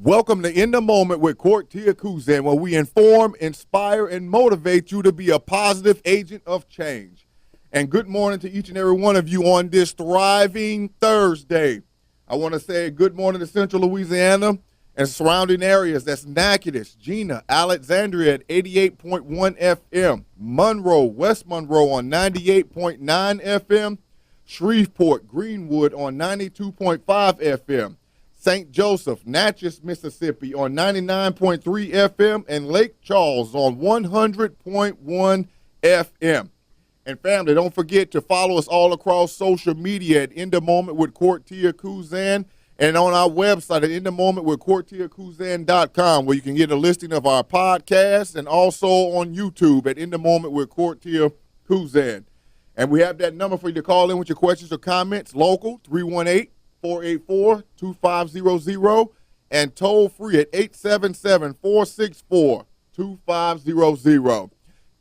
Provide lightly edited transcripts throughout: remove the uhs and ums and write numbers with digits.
Welcome to In the Moment with Kortia, where we inform, inspire, and motivate you to be a positive agent of change. And good morning to each and every one of you on this thriving Thursday. I want to say good morning to Central Louisiana and surrounding areas. That's Natchitoches, Gina, Alexandria at 88.1 FM, Monroe, West Monroe on 98.9 FM, Shreveport, Greenwood on 92.5 FM, St. Joseph, Natchez, Mississippi on 99.3 FM, and Lake Charles on 100.1 FM. And family, don't forget to follow us all across social media at In the Moment with Kortia, and on our website at InTheMomentWithKortiaKuzan.com, where you can get a listing of our podcast, and also on YouTube at In the Moment with Kortia. And we have that number for you to call in with your questions or comments, local 318-484-2500, and toll free at 877-464-2500.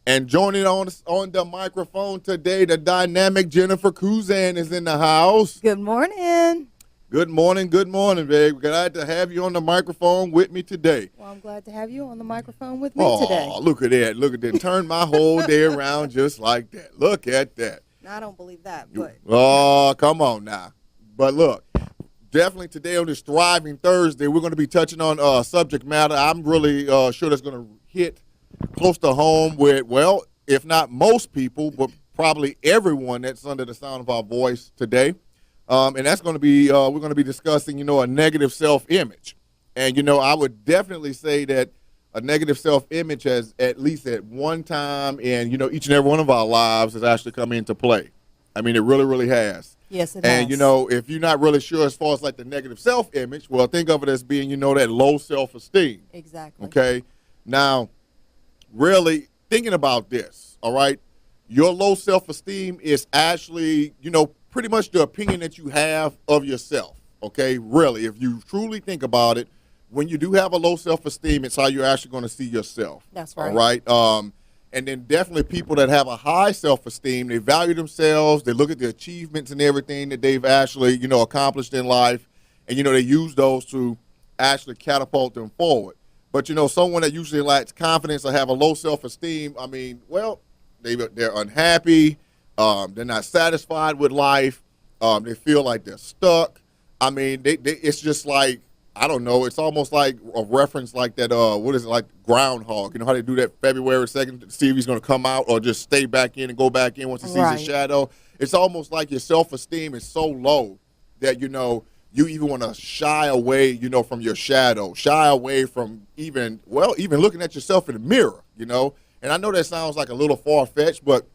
And joining on the microphone today, the dynamic Jennifer Kuzan is in the house. Good morning. Good morning, babe. Glad to have you on the microphone with me today. Well, I'm glad to have you on the microphone with me today. Oh, look at that. Turn my whole day around just like that. Look at that. Now, I don't believe that, but. Oh, come on now. But look, definitely today on this Thriving Thursday, we're going to be touching on subject matter I'm really sure that's going to hit close to home with, well, if not most people, but probably everyone that's under the sound of our voice today. And that's going to be, we're going to be discussing, a negative self-image. And, I would definitely say that a negative self-image has, at least at one time in, each and every one of our lives, has actually come into play. I mean, it really, really has. Yes, it has. And, if you're not really sure as far as like the negative self-image, well, think of it as being, that low self-esteem. Exactly. Okay. Now, really thinking about this, all right, your low self-esteem is actually, pretty much the opinion that you have of yourself, okay? Really, if you truly think about it, when you do have a low self-esteem, it's how you're actually going to see yourself. That's right. All right? And then definitely people that have a high self-esteem, they value themselves, they look at the achievements and everything that they've actually, accomplished in life, and, they use those to actually catapult them forward. But, someone that usually lacks confidence or have a low self-esteem, I mean, well, they're unhappy. They're not satisfied with life. They feel like they're stuck. I mean, it's just like, I don't know, it's almost like a reference like that, what is it, like Groundhog. You know how they do that February 2nd to see if he's going to come out or just stay back in and go back in once he sees his shadow. It's almost like your self-esteem is so low that, you even want to shy away, from your shadow, shy away from even looking at yourself in the mirror, And I know that sounds like a little far-fetched, but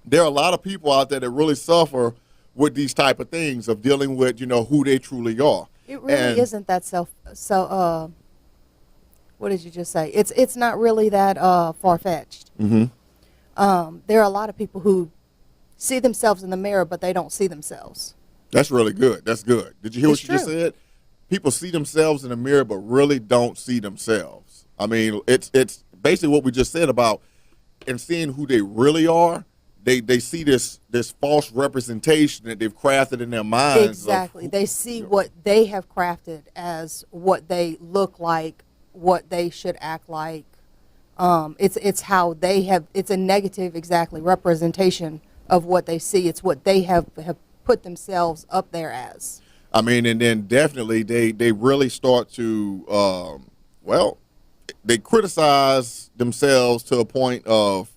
there are a lot of people out there that really suffer with these type of things of dealing with, who they truly are. It really isn't that what did you just say? It's not really that far-fetched. Mm-hmm. There are a lot of people who see themselves in the mirror, but they don't see themselves. That's really good. That's good. Did you hear what you just said? People see themselves in the mirror, but really don't see themselves. I mean, it's basically what we just said about and seeing who they really are. They see this false representation that they've crafted in their minds. Exactly. They see what they have crafted as what they look like, what they should act like. It's how they have. It's a negative, exactly, representation of what they see. It's what they have put themselves up there as. I mean, and then definitely they really start to they criticize themselves to a point of.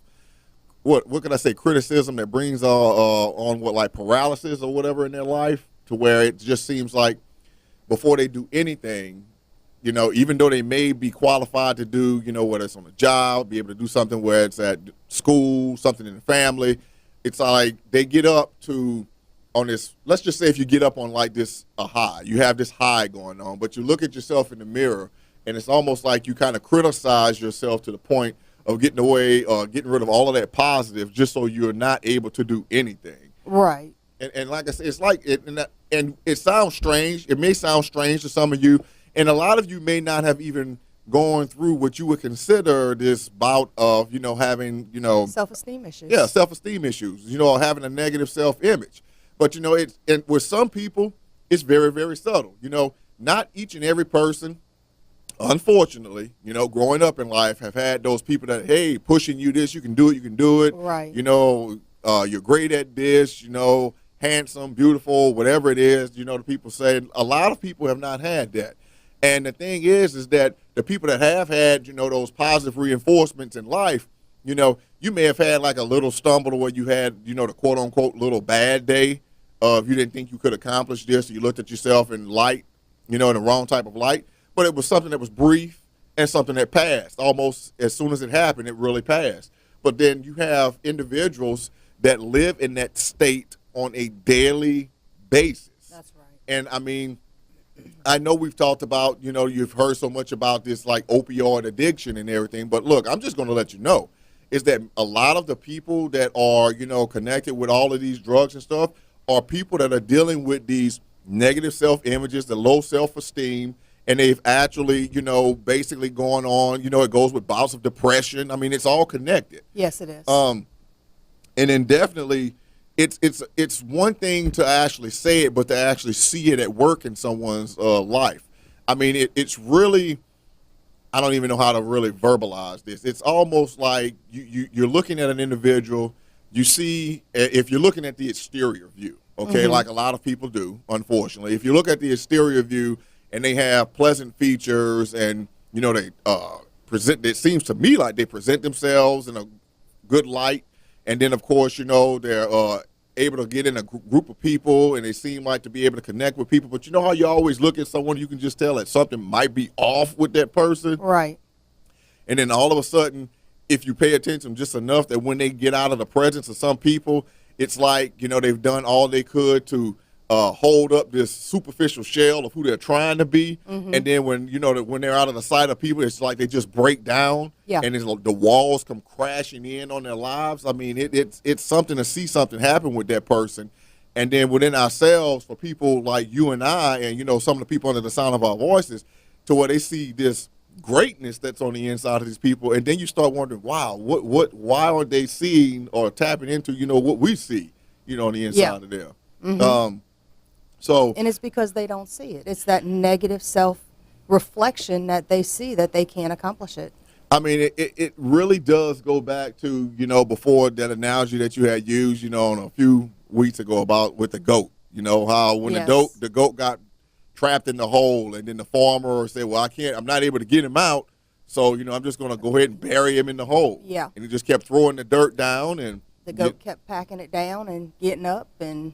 What can I say? Criticism that brings on like paralysis or whatever in their life, to where it just seems like before they do anything, even though they may be qualified to do, whether it's on a job, be able to do something where it's at school, something in the family, it's like they get up to on this. Let's just say if you get up on like this a high, you have this high going on, but you look at yourself in the mirror, and it's almost like you kind of criticize yourself to the point of getting rid of all of that positive, just so you're not able to do anything. Right. And like I said, it's like and it sounds strange. It may sound strange to some of you, and a lot of you may not have even gone through what you would consider this bout of, having, self-esteem issues. Yeah, self-esteem issues. Having a negative self-image. But and with some people, it's very, very subtle. Not each and every person unfortunately, growing up in life, have had those people that, hey, pushing you this, you can do it. Right. You're great at this, handsome, beautiful, whatever it is, the people say. A lot of people have not had that. And the thing is that the people that have had, those positive reinforcements in life, you may have had like a little stumble where you had, the quote unquote little bad day of you didn't think you could accomplish this. You looked at yourself in light, in the wrong type of light. But it was something that was brief and something that passed. Almost as soon as it happened, it really passed. But then you have individuals that live in that state on a daily basis. That's right. And I mean, I know we've talked about, you've heard so much about this like opioid addiction and everything. But look, I'm just going to let you know is that a lot of the people that are, connected with all of these drugs and stuff are people that are dealing with these negative self-images, the low self-esteem, and they've actually, basically gone on, it goes with bouts of depression. I mean, it's all connected. Yes, it is. And then definitely it's one thing to actually say it, but to actually see it at work in someone's life. I mean, it's really, I don't even know how to really verbalize this. It's almost like you're looking at an individual, you see, if you're looking at the exterior view, okay, like a lot of people do, unfortunately. If you look at the exterior view, and they have pleasant features, and they present. It seems to me like they present themselves in a good light, and then of course they're able to get in a group of people, and they seem like to be able to connect with people. But you know how you always look at someone, you can just tell that something might be off with that person, right? And then all of a sudden, if you pay attention just enough, that when they get out of the presence of some people, it's like they've done all they could to hold up this superficial shell of who they're trying to be, and then when when they're out of the sight of people, it's like they just break down, and the walls come crashing in on their lives. I mean, it's something to see something happen with that person, and then within ourselves, for people like you and I, and some of the people under the sound of our voices, to where they see this greatness that's on the inside of these people, and then you start wondering, wow, why aren't they seeing or tapping into what we see, on the inside of them. And it's because they don't see it. It's that negative self-reflection that they see that they can't accomplish it. I mean, it really does go back to, before that analogy that you had used, on a few weeks ago about with the goat, how when the goat got trapped in the hole, and then the farmer said, well, I'm not able to get him out. So, I'm just going to go ahead and bury him in the hole. Yeah. And he just kept throwing the dirt down, and the goat kept packing it down and getting up, and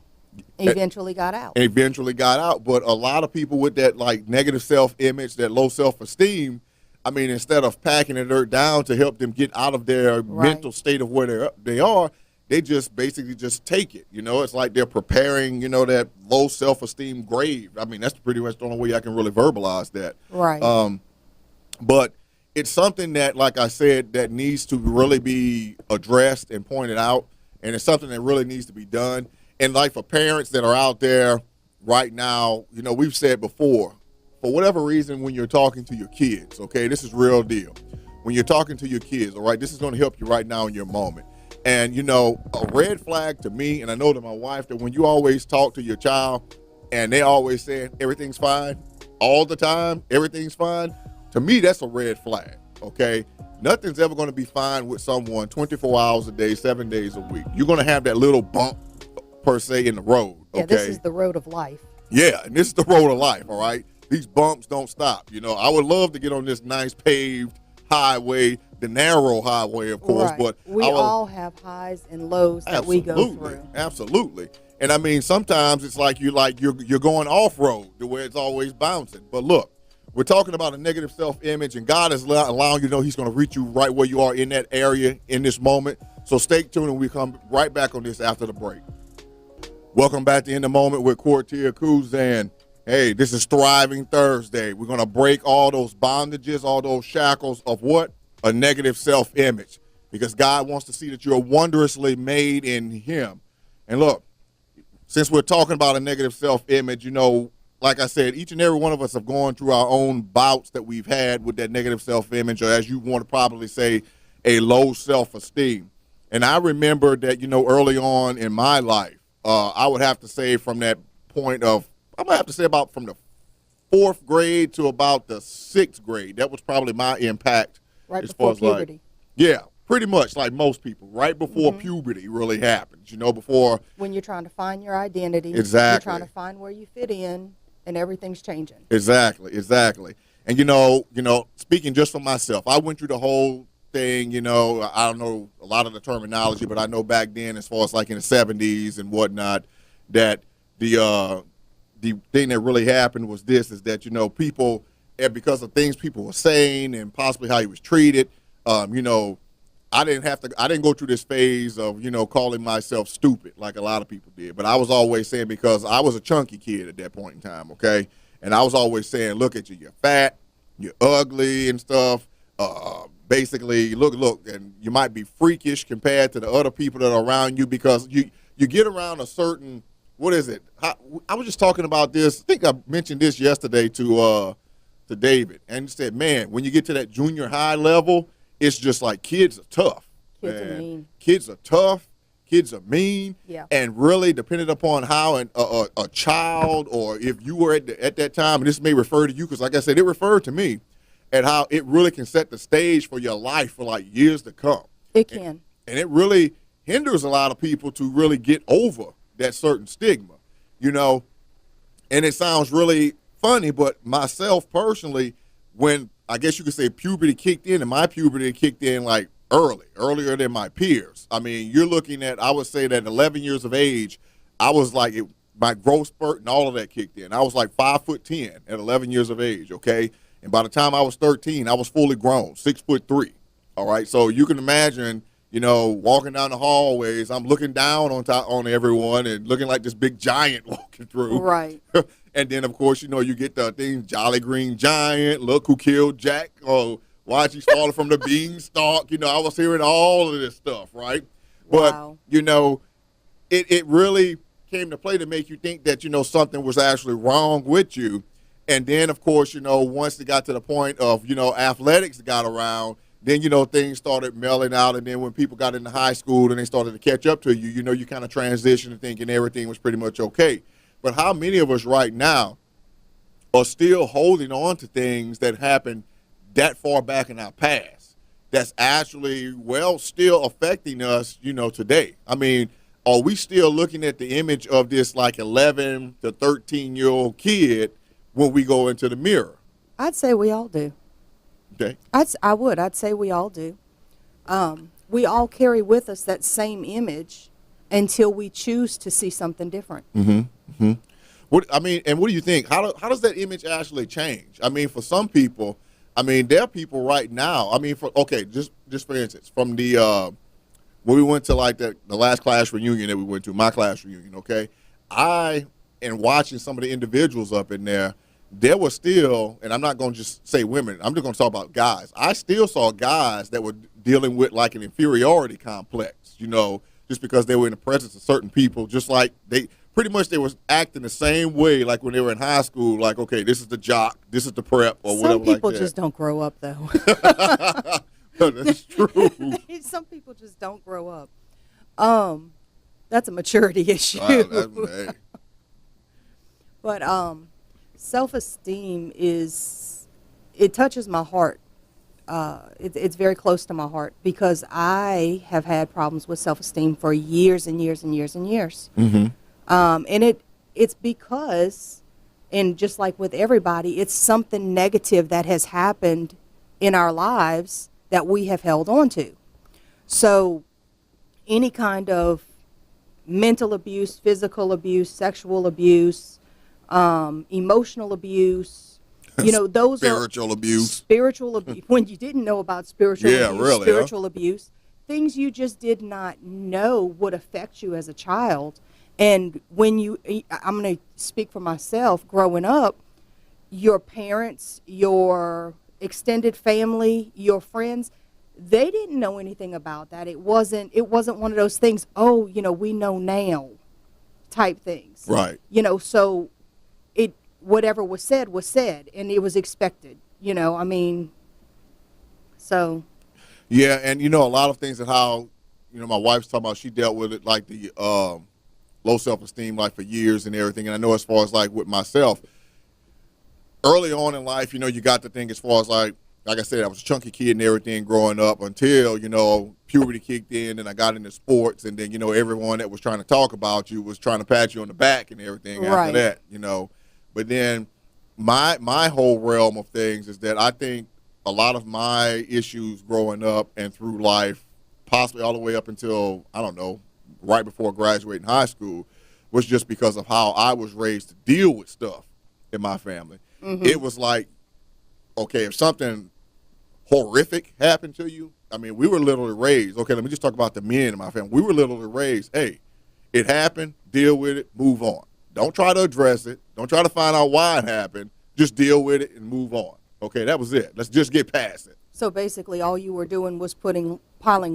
eventually got out. But a lot of people with that like negative self-image, that low self-esteem, I mean, instead of packing the dirt down to help them get out of their mental state of where they are, they just basically just take it. It's like they're preparing, that low self-esteem grave. I mean, that's pretty much the only way I can really verbalize that. Right. But it's something that, like I said, that needs to really be addressed and pointed out, and it's something that really needs to be done. And like for parents that are out there right now, we've said before, for whatever reason, when you're talking to your kids, okay, this is real deal. When you're talking to your kids, all right, this is going to help you right now in your moment. And, a red flag to me, and I know to my wife, that when you always talk to your child and they always say everything's fine all the time, everything's fine, to me, that's a red flag, okay? Nothing's ever going to be fine with someone 24 hours a day, 7 days a week. You're going to have that little bump per se in the road. Okay? Yeah, this is the road of life. Yeah, and this is the road of life, all right? These bumps don't stop. I would love to get on this nice paved highway, the narrow highway, of course, but we all have highs and lows that we go through. Absolutely. And I mean, sometimes it's like you're going off road to where it's always bouncing. But look, we're talking about a negative self-image, and God is allowing you to know He's going to reach you right where you are in that area in this moment. So stay tuned, and we come right back on this after the break. Welcome back to In the Moment with Kortia Kuzan. Hey, this is Thriving Thursday. We're going to break all those bondages, all those shackles of what? A negative self-image. Because God wants to see that you're wondrously made in Him. And look, since we're talking about a negative self-image, like I said, each and every one of us have gone through our own bouts that we've had with that negative self-image, or as you want to probably say, a low self-esteem. And I remember that, early on in my life, I would have to say from that point of, I'm going to have to say about from the 4th grade to about the 6th grade. That was probably my impact. Right as before far as puberty. yeah, pretty much like most people, right before puberty really happens, before. When you're trying to find your identity. Exactly. You're trying to find where you fit in, and everything's changing. Exactly. And, speaking just for myself, I went through the whole thing, I don't know a lot of the terminology, but I know back then, as far as like in the 70s and whatnot, that the thing that really happened was is that, people, and because of things people were saying and possibly how he was treated, I didn't go through this phase of, calling myself stupid like a lot of people did. But I was always saying, because I was a chunky kid at that point in time, okay? And I was always saying, look at you, you're fat, you're ugly and stuff. Basically, look, and you might be freakish compared to the other people that are around you, because you get around a certain, what is it? I was just talking about this. I think I mentioned this yesterday to David, and he said, man, when you get to that junior high level, it's just like kids are tough. Kids are mean. Kids are tough. Kids are mean. Yeah. And really, depending upon how a child, or if you were at that time, and this may refer to you, because like I said, it referred to me, and how it really can set the stage for your life for like years to come. It can. And it really hinders a lot of people to really get over that certain stigma, And it sounds really funny, but myself personally, when I guess you could say puberty kicked in, and my puberty kicked in like earlier than my peers. I mean, you're looking at, I would say that 11 years of age, I was like, my growth spurt and all of that kicked in. I was like 5'10" at 11 years of age, okay? And by the time I was 13, I was fully grown, 6'3". All right, so you can imagine, walking down the hallways, I'm looking down on everyone and looking like this big giant walking through. Right. And then, of course, you get the thing, Jolly Green Giant, look who killed Jack, or watch he's falling from the beanstalk. I was hearing all of this stuff, right? Wow. But, it really came to play to make you think that, something was actually wrong with you. And then, of course, once it got to the point of, athletics got around, then, things started melting out. And then when people got into high school and they started to catch up to you, you kind of transitioned to thinking everything was pretty much okay. But how many of us right now are still holding on to things that happened that far back in our past that's actually, still affecting us, today? I mean, are we still looking at the image of this like 11 to 13-year-old kid when we go into the mirror? I'd say we all do. Okay. I'd say we all do. We all carry with us that same image until we choose to see something different. Mm-hmm. Mm-hmm. What do you think? How does that image actually change? I mean, for some people, there are people right now. Just for instance, from the when we went to like the last class reunion that we went to, my class reunion. Okay, and watching some of the individuals up in there was still, and I'm not going to just say women. I'm just going to talk about guys. I still saw guys that were dealing with like an inferiority complex. Just because they were in the presence of certain people, just like they was acting the same way like when they were in high school, like, okay, this is the jock, this is the prep, or whatever like that. Some people just don't grow up, though. That's true. Some people just don't grow up. That's a maturity issue. Hey. But self-esteem it touches my heart. It's very close to my heart, because I have had problems with self-esteem for years and years and years and years. Mm-hmm. And it's because, and just like with everybody, it's something negative that has happened in our lives that we have held on to. So any kind of mental abuse, physical abuse, sexual abuse, emotional abuse, those spiritual abuse. Spiritual abuse. When you didn't know about spiritual abuse, really, spiritual abuse, things you just did not know would affect you as a child. And when I'm going to speak for myself, growing up, your parents, your extended family, your friends, they didn't know anything about that. It wasn't one of those things, we know now type things. Right. So whatever was said, and it was expected, so. Yeah, and a lot of things that how, my wife's talking about, she dealt with it like the low self-esteem like for years and everything. And I know as far as like with myself, early on in life, you got to think as far as like I said, I was a chunky kid and everything growing up until, puberty kicked in and I got into sports. And then, everyone that was trying to talk about you was trying to pat you on the back and everything after that, But then my whole realm of things is that I think a lot of my issues growing up and through life, possibly all the way up until, I don't know, right before graduating high school, was just because of how I was raised to deal with stuff in my family. Mm-hmm. It was like, okay, if something horrific happened to you, I mean, we were literally raised, okay, let me just talk about the men in my family. We were literally raised, hey, it happened, deal with it, move on. Don't try to address it. Don't try to find out why it happened. Just deal with it and move on. Okay, that was it. Let's just get past it. So basically all you were doing was piling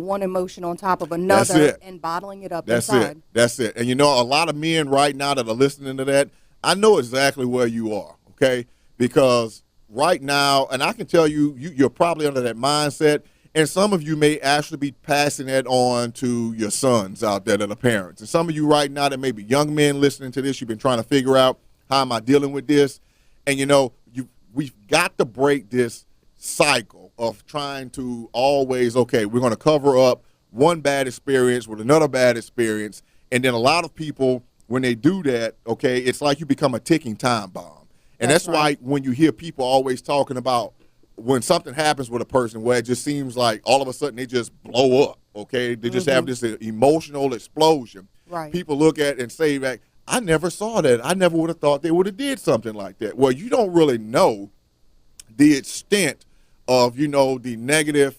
one emotion on top of another and bottling it up inside. That's it. And a lot of men right now that are listening to that, I know exactly where you are, okay? Because right now, and I can tell you're probably under that mindset, and some of you may actually be passing that on to your sons out there that are parents. And some of you right now that may be young men listening to this, you've been trying to figure out, how am I dealing with this? And, we've got to break this cycle of trying to always, okay, we're going to cover up one bad experience with another bad experience. And then a lot of people, when they do that, okay, it's like you become a ticking time bomb. And that's why when you hear people always talking about when something happens with a person where it just seems like all of a sudden they just blow up, okay? They just have this emotional explosion. Right. People look at it and say, like, I never saw that. I never would have thought they would have did something like that. Well, you don't really know the extent of, the negative,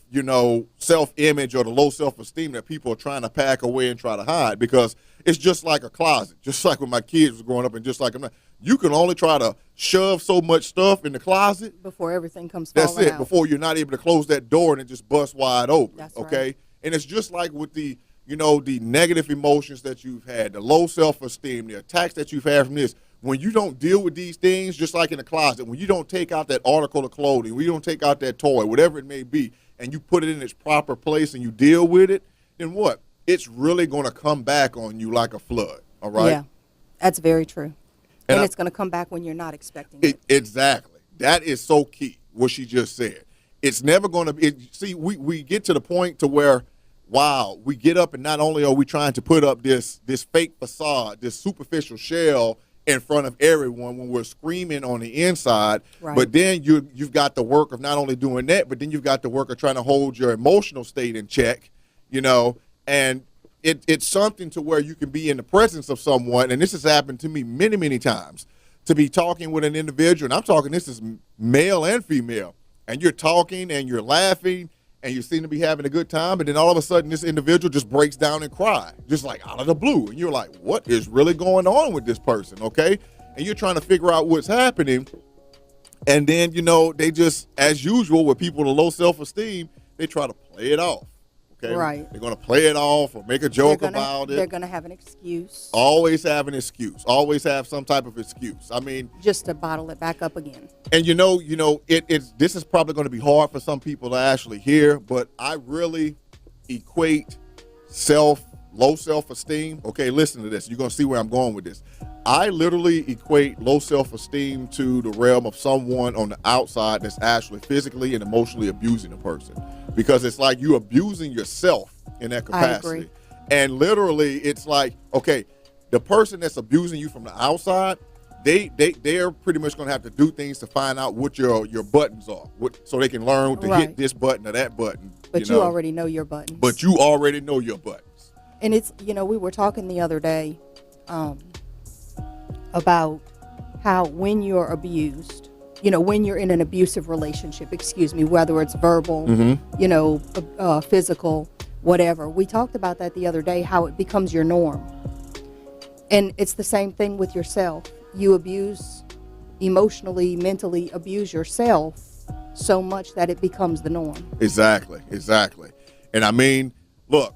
self-image or the low self-esteem that people are trying to pack away and try to hide, because it's just like a closet. Just like when my kids was growing up and just like you can only try to shove so much stuff in the closet before everything comes falling out. That's it, before you're not able to close that door and it just busts wide open. That's okay? Right. And it's just like with the the negative emotions that you've had, the low self-esteem, the attacks that you've had from this. When you don't deal with these things, just like in the closet, when you don't take out that article of clothing, when you don't take out that toy, whatever it may be, and you put it in its proper place and you deal with it, then what? It's really going to come back on you like a flood, all right? Yeah, that's very true. And it's going to come back when you're not expecting it. Exactly. That is so key, what she just said. It's never going to – see, we get to the point to where – wow, we get up and not only are we trying to put up this fake facade, this superficial shell in front of everyone when we're screaming on the inside, but then you've got the work of not only doing that, but then you've got the work of trying to hold your emotional state in check, and it's something to where you can be in the presence of someone, and this has happened to me many, many times, to be talking with an individual, and I'm talking this is male and female, and you're talking and you're laughing, and you seem to be having a good time, and then all of a sudden this individual just breaks down and cries, just like out of the blue. And you're like, what is really going on with this person, okay? And you're trying to figure out what's happening. And then, they just, as usual with people with low self-esteem, they try to play it off, okay? Right. They're going to play it off or make a joke about it. They're going to have an excuse. Always have an excuse. Always have some type of excuse. I mean, just to bottle it back up again. And this is probably going to be hard for some people to actually hear, but I really equate low self-esteem. Okay, listen to this. You're going to see where I'm going with this. I literally equate low self-esteem to the realm of someone on the outside that's actually physically and emotionally abusing a person, because it's like you abusing yourself in that capacity. I agree. And literally, it's like, okay, the person that's abusing you from the outside, they're pretty much going to have to do things to find out what your buttons are, so they can learn to hit this button or that button. But you already know your buttons. But you already know your buttons. And it's, we were talking the other day about how when you're abused, when you're in an abusive relationship, whether it's verbal, physical, whatever. We talked about that the other day, how it becomes your norm. And it's the same thing with yourself. You emotionally, mentally abuse yourself so much that it becomes the norm. Exactly. And I mean, look,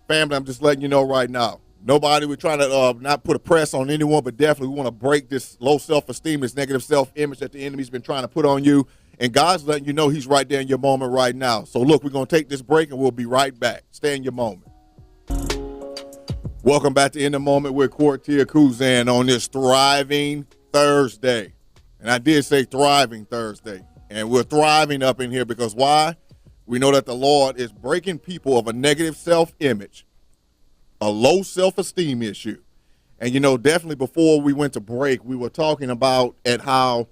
family, I'm just letting you know right now, nobody, we're trying to not put a press on anyone, but definitely we want to break this low self-esteem, this negative self-image that the enemy's been trying to put on you. And God's letting you know he's right there in your moment right now. So look, we're going to take this break and we'll be right back. Stay in your moment. Welcome back to In the Moment with Kortia Kuzan on this thriving Thursday. And I did say thriving Thursday. And we're thriving up in here because why? We know that the Lord is breaking people of a negative self-image, a low self-esteem issue. And, definitely before we went to break, we were talking about how,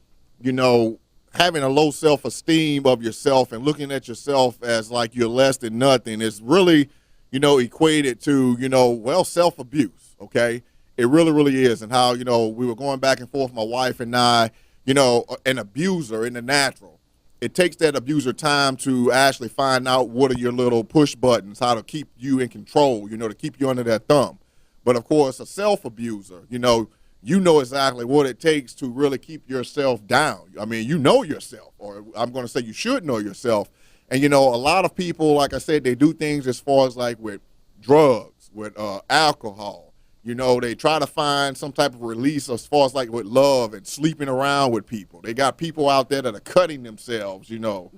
having a low self-esteem of yourself and looking at yourself as like you're less than nothing is really, equated to, self-abuse, okay? It really, really is. And how, we were going back and forth, my wife and I, an abuser in the natural. It takes that abuser time to actually find out what are your little push buttons, how to keep you in control, to keep you under their thumb. But, of course, a self-abuser, you know exactly what it takes to really keep yourself down. I mean, you know yourself, or I'm going to say you should know yourself. And, a lot of people, like I said, they do things as far as like with drugs, with alcohol. They try to find some type of release as far as like with love and sleeping around with people. They got people out there that are cutting themselves,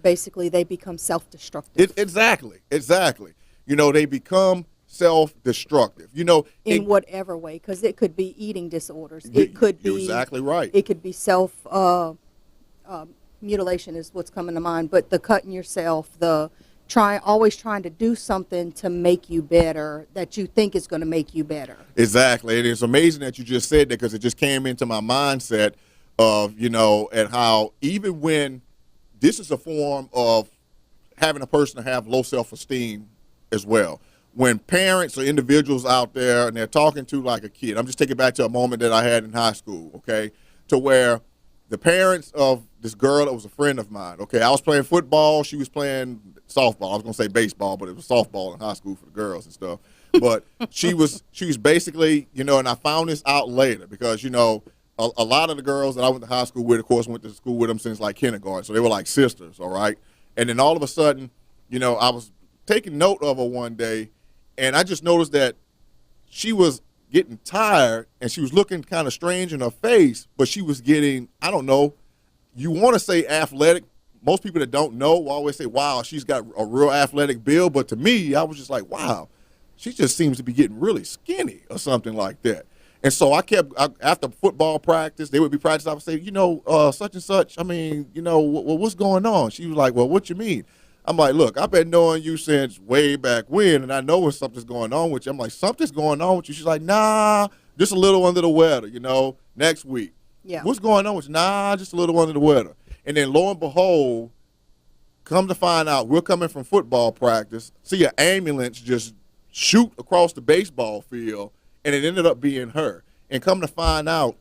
Basically, they become self-destructive. Exactly. They become self-destructive. In whatever way, because it could be eating disorders. It could be. You're exactly right. It could be mutilation is what's coming to mind. But the cutting yourself, always trying to do something to make you better that you think is going to make you better. Exactly. And it's amazing that you just said that because it just came into my mindset of, and how even when this is a form of having a person to have low self-esteem as well. When parents or individuals out there and they're talking to like a kid, I'm just taking it back to a moment that I had in high school, okay, to where the parents of this girl that was a friend of mine, okay, I was playing football, she was playing softball. I was going to say baseball, but it was softball in high school for the girls and stuff. But she was basically, and I found this out later because, a lot of the girls that I went to high school with, of course, went to school with them since like kindergarten. So they were like sisters, all right? And then all of a sudden, I was taking note of her one day, and I just noticed that she was getting tired and she was looking kind of strange in her face, but she was getting, I don't know, you want to say athletic. Most people that don't know will always say, wow, she's got a real athletic build. But to me, I was just like, wow, she just seems to be getting really skinny or something like that. And so after football practice, they would be practicing. I would say, such and such, I mean, what's going on? She was like, well, what you mean? I'm like, look, I've been knowing you since way back when, and I know when something's going on with you. I'm like, something's going on with you. She's like, nah, just a little under the weather, next week. Yeah. What's going on with you? Nah, just a little under the weather. And then lo and behold, come to find out, we're coming from football practice, see an ambulance just shoot across the baseball field, and it ended up being her. And come to find out,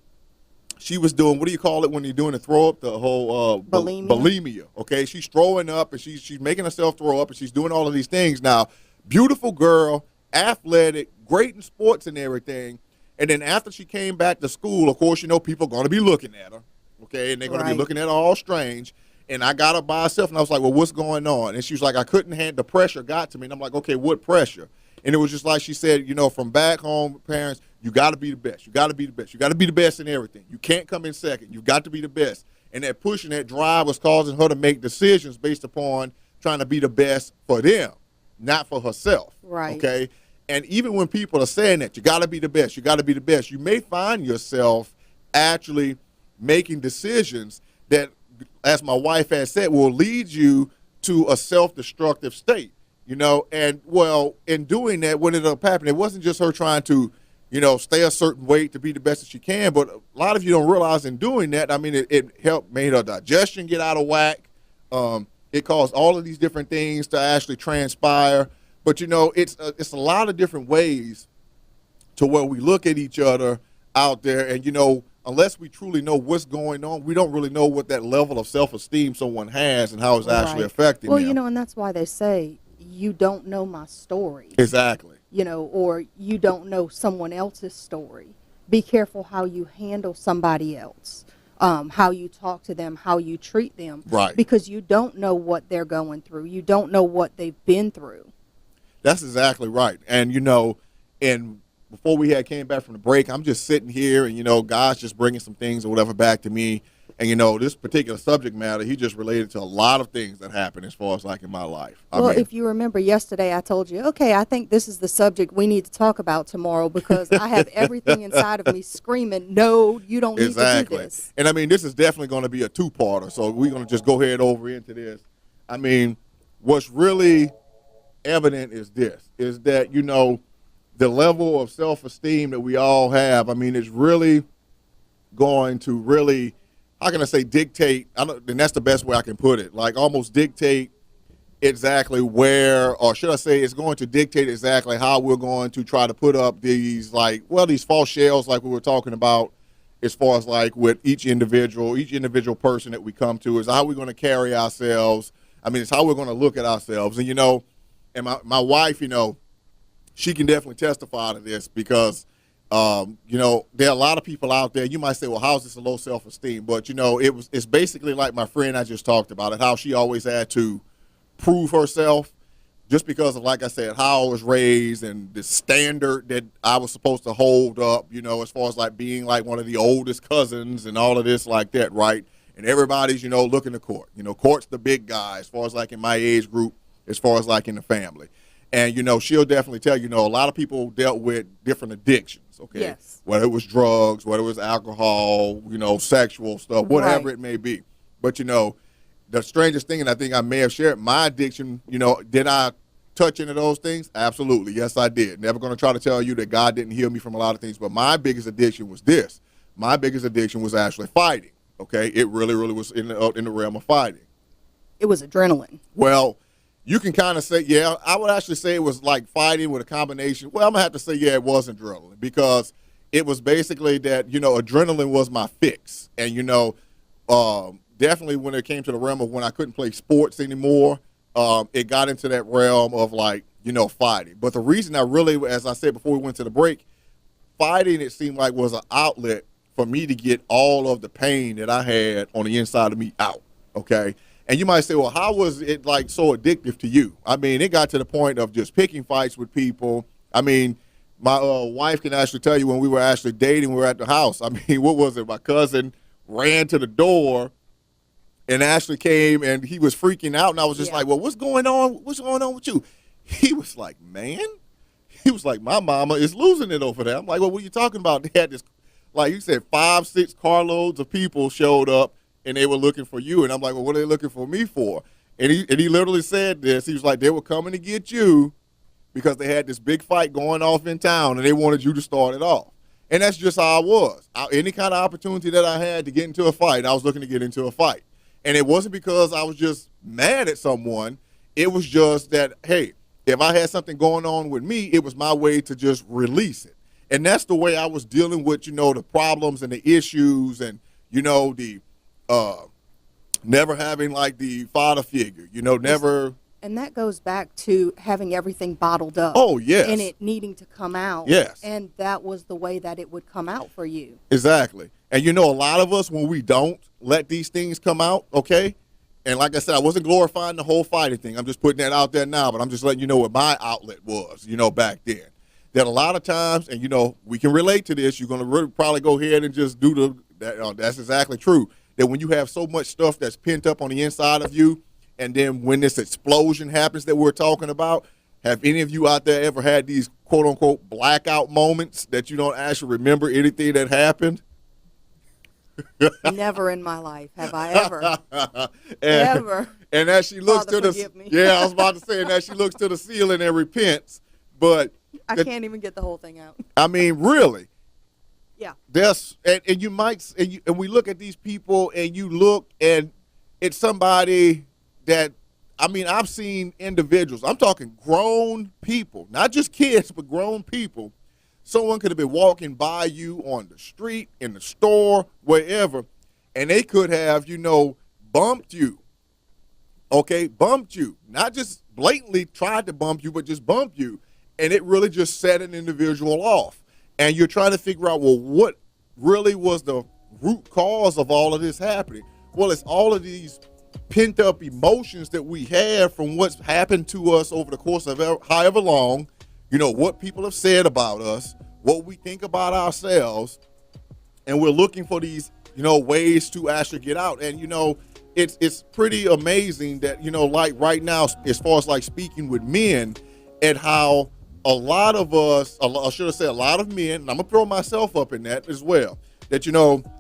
she was doing, what do you call it when you're doing the throw up? The whole bulimia. Okay, she's throwing up and she's making herself throw up and she's doing all of these things. Now, beautiful girl, athletic, great in sports and everything. And then after she came back to school, of course, people are going to be looking at her. Okay, and they're going to be looking at her all strange. And I got her by herself and I was like, well, what's going on? And she was like, I couldn't handle, the pressure got to me. And I'm like, okay, what pressure? And it was just like she said, from back home, parents, you got to be the best. You got to be the best. You got to be the best in everything. You can't come in second. You've got to be the best. And that push and that drive was causing her to make decisions based upon trying to be the best for them, not for herself. Right. Okay? And even when people are saying that, you got to be the best, you got to be the best, you may find yourself actually making decisions that, as my wife has said, will lead you to a self-destructive state. And well, in doing that, what ended up happening, it wasn't just her trying to, stay a certain weight to be the best that she can, but a lot of you don't realize in doing that, I mean, it made her digestion get out of whack. It caused all of these different things to actually transpire. But, it's a lot of different ways to where we look at each other out there and, unless we truly know what's going on, we don't really know what that level of self-esteem someone has and how it's actually affecting them. Well, and that's why they say, you don't know my story. Exactly. Or you don't know someone else's story. Be careful how you handle somebody else, how you talk to them, how you treat them. Right. Because you don't know what they're going through. You don't know what they've been through. That's exactly right. And, and before we came back from the break, I'm just sitting here and, God's just bringing some things or whatever back to me. And, this particular subject matter, he just related to a lot of things that happen as far as like in my life. Well, if you remember yesterday, I told you, okay, I think this is the subject we need to talk about tomorrow because I have everything inside of me screaming, no, you don't need to do this. And this is definitely going to be a two-parter. So we're going to just go ahead over into this. What's really evident is that, the level of self-esteem that we all have, it's really going to really, how can I say, dictate, and that's the best way I can put it, like almost dictate exactly where, or should I say it's going to dictate exactly how we're going to try to put up these false shells like we were talking about as far as like with each individual person that we come to, is how we're going to carry ourselves. It's how we're going to look at ourselves. And, and my wife, she can definitely testify to this because, there are a lot of people out there. You might say, well, how's this a low self-esteem? But, it's basically like my friend I just talked about it, how she always had to prove herself just because of, like I said, how I was raised and the standard that I was supposed to hold up, as far as like being like one of the oldest cousins and all of this like that, right? And everybody's, looking to court. Court's the big guy as far as like in my age group, as far as like in the family. And, she'll definitely tell you, a lot of people dealt with different addictions, okay? Yes. Whether it was drugs, whether it was alcohol, sexual stuff, whatever it may be. But, the strangest thing, and I think I may have shared, my addiction, did I touch into those things? Absolutely. Yes, I did. Never going to try to tell you that God didn't heal me from a lot of things. But my biggest addiction was this. My biggest addiction was actually fighting, okay? It really, really was in the realm of fighting. It was adrenaline. Well, you can kind of say, yeah, I would actually say it was like fighting with a combination. Well, I'm going to have to say, yeah, it wasn't adrenaline because it was basically that, adrenaline was my fix. And, definitely when it came to the realm of when I couldn't play sports anymore, it got into that realm of like, fighting. But the reason I really, as I said before we went to the break, fighting, it seemed like was an outlet for me to get all of the pain that I had on the inside of me out, okay? And you might say, well, how was it like so addictive to you? It got to the point of just picking fights with people. My wife can actually tell you when we were actually dating, we were at the house. What was it? My cousin ran to the door and Ashley came and he was freaking out. And I was just like, well, what's going on? What's going on with you? He was like, man, my mama is losing it over there. I'm like, well, what are you talking about? They had this, like you said, 5-6 carloads of people showed up and they were looking for you. And I'm like, well, what are they looking for me for? And he literally said this. He was like, they were coming to get you because they had this big fight going off in town and they wanted you to start it off. And that's just how I was. Any kind of opportunity that I had to get into a fight, I was looking to get into a fight. And it wasn't because I was just mad at someone. It was just that, hey, if I had something going on with me, it was my way to just release it. And that's the way I was dealing with, the problems and the issues and, the never having like the father figure, never. And that goes back to having everything bottled up. Oh, yes. And it needing to come out. Yes. And that was the way that it would come out for you. Exactly. And a lot of us, when we don't let these things come out, okay? And like I said, I wasn't glorifying the whole fighting thing. I'm just putting that out there now, but I'm just letting you know what my outlet was, back then. That a lot of times, and we can relate to this, you're going to really probably go ahead and just do that's exactly true. That when you have so much stuff that's pent up on the inside of you, and then when this explosion happens that we're talking about, have any of you out there ever had these quote unquote blackout moments that you don't actually remember anything that happened? Never in my life have I ever. Ever. And as she looks Father, to I was about to say, and as she looks to the ceiling and repents, but I can't even get the whole thing out. Really. Yeah. And you might, and we look at these people and you look and it's somebody that, I've seen individuals, I'm talking grown people, not just kids, but grown people. Someone could have been walking by you on the street, in the store, wherever, and they could have, bumped you. Okay, bumped you. Not just blatantly tried to bump you, but just bump you. And it really just set an individual off. And you're trying to figure out, well, what really was the root cause of all of this happening? Well, it's all of these pent up emotions that we have from what's happened to us over the course of however long, what people have said about us, what we think about ourselves, and we're looking for these, ways to actually get out. And, it's pretty amazing that, like right now, as far as like speaking with men, and how a lot of us, I should have said a lot of men, and I'm gonna throw myself up in that as well, that,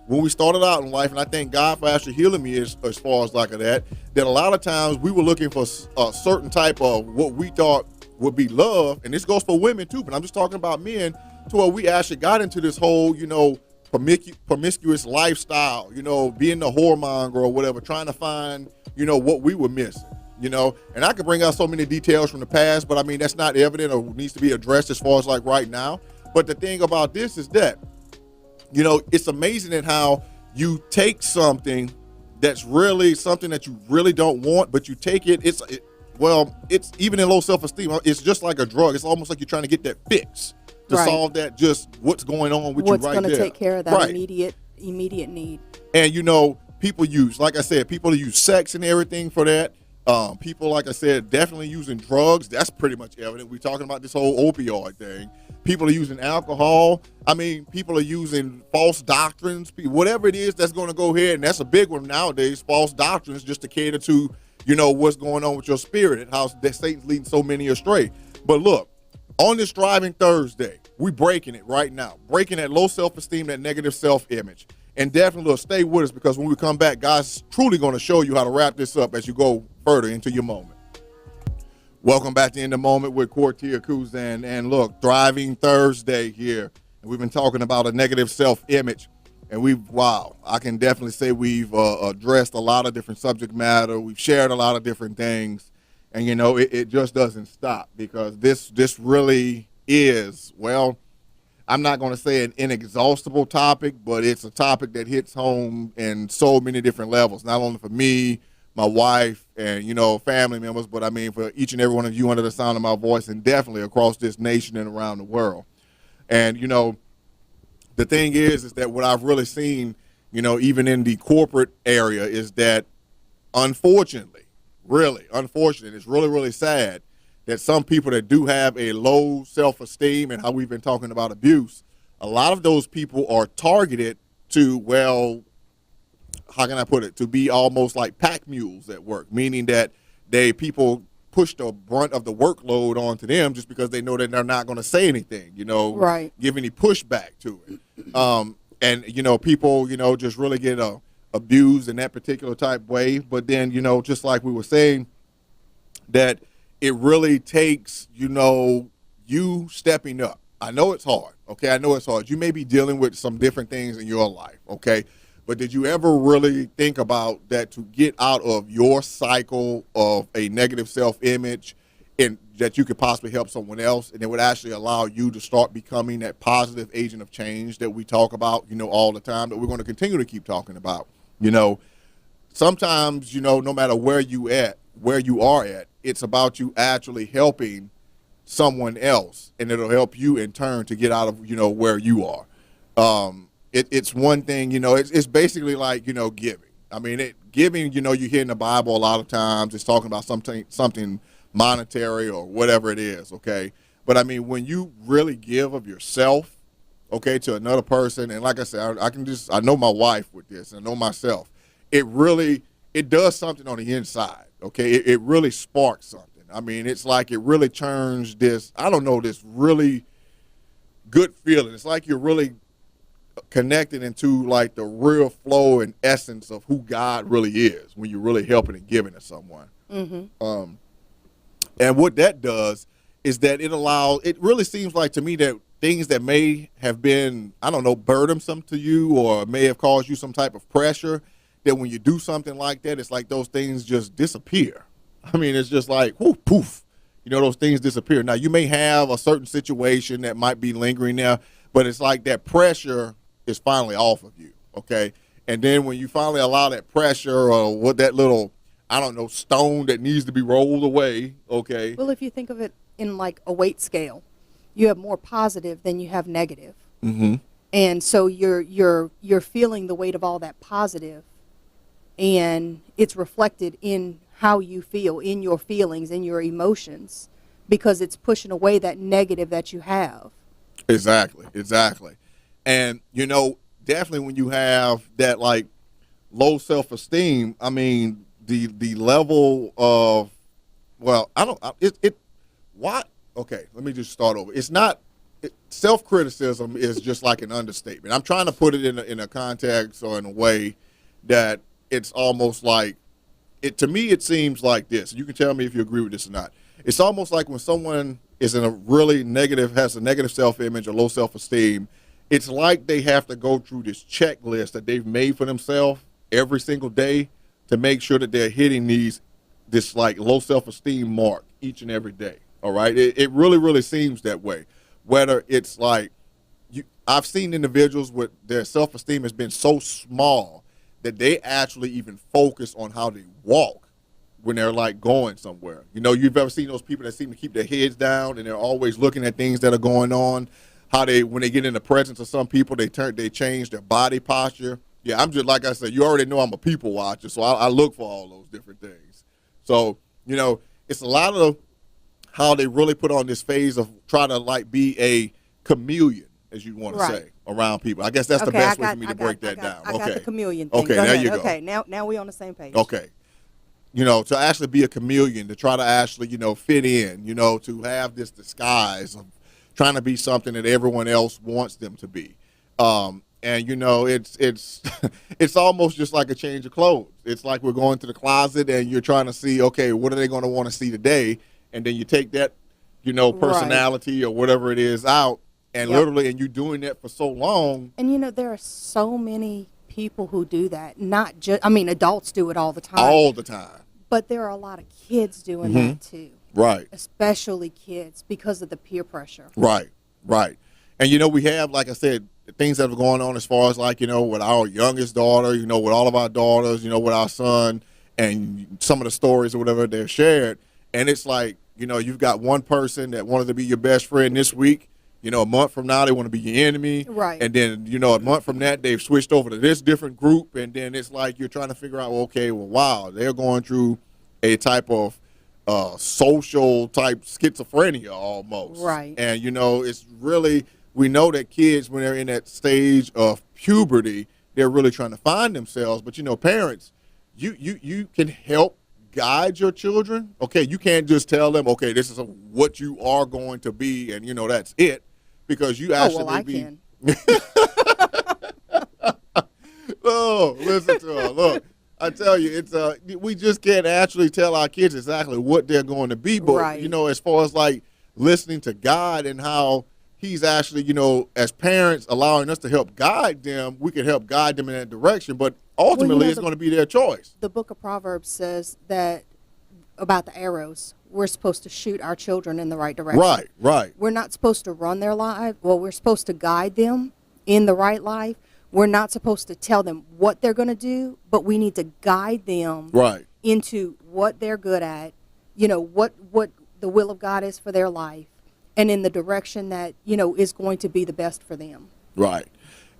when we started out in life, and I thank God for actually healing me as far as like that a lot of times we were looking for a certain type of what we thought would be love. And this goes for women too, but I'm just talking about men, to where we actually got into this whole, promiscuous lifestyle, being the whoremonger or whatever, trying to find, what we were missing, and I could bring out so many details from the past, but I mean, that's not evident or needs to be addressed as far as like right now. But the thing about this is that, it's amazing at how you take something that's really something that you really don't want, but you take it, it's even in low self-esteem, it's just like a drug. It's almost like you're trying to get that fix to solve that, just what's going on with you right there. What's going to take care of that immediate need. And, people use, like I said, people use sex and everything for that. People, like I said, definitely using drugs. That's pretty much evident. We're talking about this whole opioid thing. People are using alcohol. I mean, people are using false doctrines. Whatever it is that's going to go ahead, and that's a big one nowadays, false doctrines, just to cater to, what's going on with your spirit and how that Satan's leading so many astray. But look, on this Thriving Thursday, we breaking it right now, breaking that low self-esteem, that negative self-image. And definitely stay with us, because when we come back, God's truly going to show you how to wrap this up as you go further into your moment. Welcome back to In the Moment with Kortia Kuzan. And look, Thriving Thursday here. And we've been talking about a negative self-image. And I can definitely say we've addressed a lot of different subject matter. We've shared a lot of different things. And, it just doesn't stop, because this really is, I'm not going to say an inexhaustible topic, but it's a topic that hits home in so many different levels, not only for me, my wife, and, family members, but I mean for each and every one of you under the sound of my voice, and definitely across this nation and around the world. And, the thing is that what I've really seen, even in the corporate area, is that unfortunately, it's really, really sad that some people that do have a low self-esteem, and how we've been talking about abuse, a lot of those people are targeted to, how can I put it, to be almost like pack mules at work, meaning that people push the brunt of the workload onto them just because they know that they're not going to say anything, give any pushback to it. And, people, just really get abused in that particular type way. But then, just like we were saying, that it really takes, you stepping up. I know it's hard, okay? I know it's hard. You may be dealing with some different things in your life, okay? But did you ever really think about that, to get out of your cycle of a negative self-image, and that you could possibly help someone else, and it would actually allow you to start becoming that positive agent of change that we talk about, all the time, that we're going to continue to keep talking about? Sometimes, no matter where you are at, it's about you actually helping someone else, and it'll help you in turn to get out of, where you are. It's one thing, it's basically like, giving. I mean, giving, you hear in the Bible a lot of times, it's talking about something monetary or whatever it is, okay? But I mean, when you really give of yourself, okay, to another person, and like I said, I know my wife with this, I know myself, it does something on the inside, okay? It really sparks something. I mean, it's like it really turns this really good feeling. It's like you're really connected into like the real flow and essence of who God really is when you're really helping and giving to someone. Mm-hmm. And what that does is that it really seems like to me that things that may have been, burdensome to you, or may have caused you some type of pressure, that when you do something like that, it's like those things just disappear. I mean, it's just like, whoo, poof, those things disappear. Now, you may have a certain situation that might be lingering there, but it's like that pressure is finally off of you, okay? And then when you finally allow that pressure, or what that little, stone that needs to be rolled away, okay? Well, if you think of it in like a weight scale, you have more positive than you have negative. Mm-hmm. And so you're feeling the weight of all that positive, and it's reflected in how you feel, in your feelings, in your emotions, because it's pushing away that negative that you have. Exactly. And, definitely when you have that like low self-esteem, I mean, the level of, well, I don't, why? Okay, let me just start over. It's not, self-criticism is just like an understatement. I'm trying to put it in a context or in a way that it's almost like, to me, it seems like this. You can tell me if you agree with this or not. It's almost like when someone is in a really negative, has a negative self-image or low self-esteem, it's like they have to go through this checklist that they've made for themselves every single day to make sure that they're hitting this like low self-esteem mark each and every day. All right. It really, really seems that way. Whether it's like, I've seen individuals with their self-esteem has been so small that they actually even focus on how they walk when they're like going somewhere. You know, you've ever seen those people that seem to keep their heads down and they're always looking at things that are going on. How they, when they get in the presence of some people, they change their body posture. Yeah, I'm just, like I said, you already know I'm a people watcher, so I look for all those different things. So, you know, it's a lot of how they really put on this phase of try to like be a chameleon, as you want to say, around people. I guess that's the best way for me to break that down. I got the chameleon thing. Okay, there you go. Okay, now we're on the same page. Okay. You know, to actually be a chameleon, to try to actually, you know, fit in, you know, to have this disguise of trying to be something that everyone else wants them to be. And, you know, it's it's almost just like a change of clothes. It's like we're going to the closet and you're trying to see, okay, what are they going to want to see today? And then you take that, you know, personality or whatever it is out and literally, and you're doing that for so long. And, you know, there are so many people who do that. Not just, I mean, adults do it all the time. All the time. But there are a lot of kids doing that too. Right. Especially kids because of the peer pressure. Right, right. And, you know, we have, like I said, things that are going on as far as like, you know, with our youngest daughter, you know, with all of our daughters, you know, with our son and some of the stories or whatever they're shared. And it's like, you know, you've got one person that wanted to be your best friend this week. You know, a month from now, they want to be your enemy. Right. And then, you know, a month from that, they've switched over to this different group. And then it's like you're trying to figure out, well, okay, well, wow, they're going through a type of social type schizophrenia almost. Right. And, you know, it's really, we know that kids, when they're in that stage of puberty, they're really trying to find themselves. But, you know, parents, you can help guide your children. Okay, you can't just tell them, okay, this is what you are going to be, and, you know, that's it. Because you actually I can. Oh, listen to her. Look, I tell you, it's we just can't actually tell our kids exactly what they're going to be. But, you know, as far as like listening to God and how he's actually, you know, as parents allowing us to help guide them, we can help guide them in that direction. But ultimately, it's going to be their choice. The book of Proverbs says that about the arrows, we're supposed to shoot our children in the right direction. Right, right. We're not supposed to run their life. Well, we're supposed to guide them in the right life. We're not supposed to tell them what they're going to do, but we need to guide them into what they're good at, you know, what the will of God is for their life, and in the direction that, you know, is going to be the best for them. Right.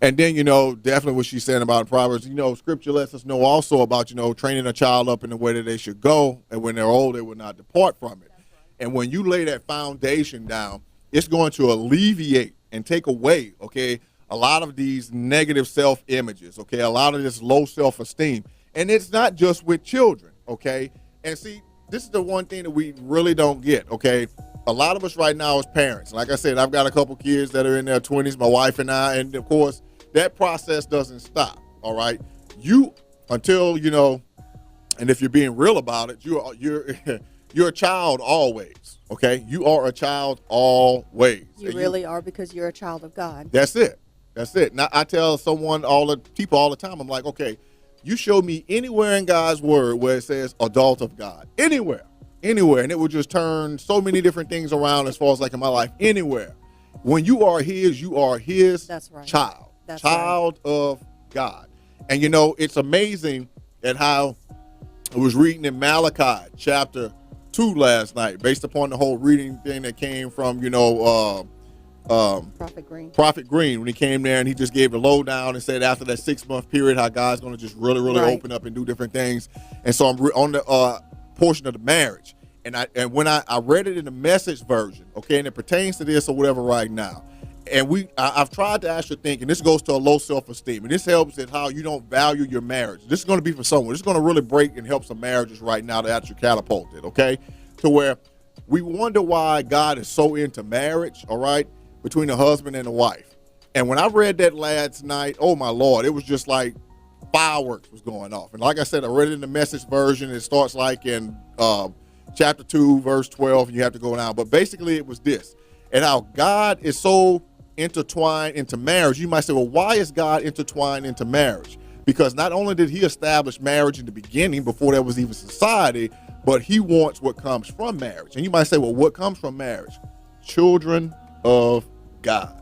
And then, you know, definitely what she's saying about Proverbs, you know, Scripture lets us know also about, you know, training a child up in the way that they should go, and when they're old, they will not depart from it. Right. And when you lay that foundation down, it's going to alleviate and take away, okay, a lot of these negative self-images, okay, a lot of this low self-esteem. And it's not just with children, okay? And see, this is the one thing that we really don't get, okay? A lot of us right now as parents, like I said, I've got a couple kids that are in their 20s, my wife and I, and of course, that process doesn't stop, all right? You, until, you know, and if you're being real about it, you're you're a child always, okay? You are a child always. You really are, because you're a child of God. That's it. That's it. Now, I tell someone, people all the time, I'm like, okay, you show me anywhere in God's word where it says adult of God. Anywhere. And it will just turn so many different things around as far as like in my life. Anywhere. When you are his That's right. child. That's child of God. And, you know, it's amazing at how I was reading in Malachi chapter 2 last night, based upon the whole reading thing that came from, you know, Prophet Green, when he came there and he just gave the lowdown and said after that 6-month period how God's going to just really open up and do different things. And so I'm on the portion of the marriage, and when I read it in the Message version, okay, and it pertains to this or whatever right now, And I've tried to actually think, and this goes to a low self-esteem, and this helps at how you don't value your marriage. This is going to be for someone. This is going to really break and help some marriages right now to actually catapult it, okay? To where we wonder why God is so into marriage, all right, between the husband and the wife. And when I read that last night, oh my Lord, it was just like fireworks was going off. And like I said, I read it in the Message version. It starts like in chapter 2, verse 12, and you have to go down. But basically it was this, and how God is so intertwined into marriage. You might say, well, why is God intertwined into marriage? Because not only did he establish marriage in the beginning before there was even society, but he wants what comes from marriage. And you might say, well, what comes from marriage? Children of God.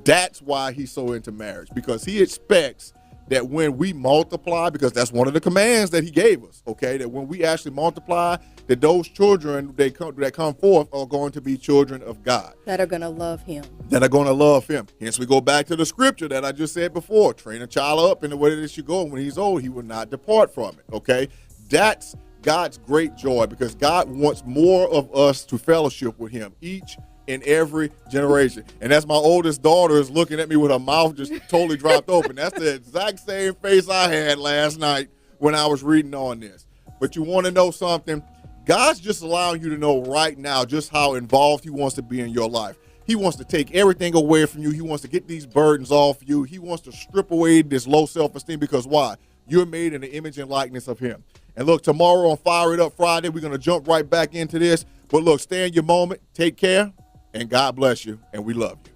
That's why he's so into marriage, because he expects that when we multiply, because that's one of the commands that he gave us, okay, that when we actually multiply, that those children that come forth are going to be children of God. That are going to love him. That are going to love him. Hence we go back to the scripture that I just said before, train a child up in the way that it should go, and when he's old, he will not depart from it, okay? That's God's great joy, because God wants more of us to fellowship with him each in every generation. And that's my oldest daughter is looking at me with her mouth just totally dropped open. That's the exact same face I had last night when I was reading on this. But you want to know something? God's just allowing you to know right now just how involved he wants to be in your life. He wants to take everything away from you. He wants to get these burdens off you. He wants to strip away this low self-esteem, because why? You're made in the image and likeness of him. And look, tomorrow on Fire It Up Friday, we're going to jump right back into this. But look, stay in your moment. Take care. And God bless you, and we love you.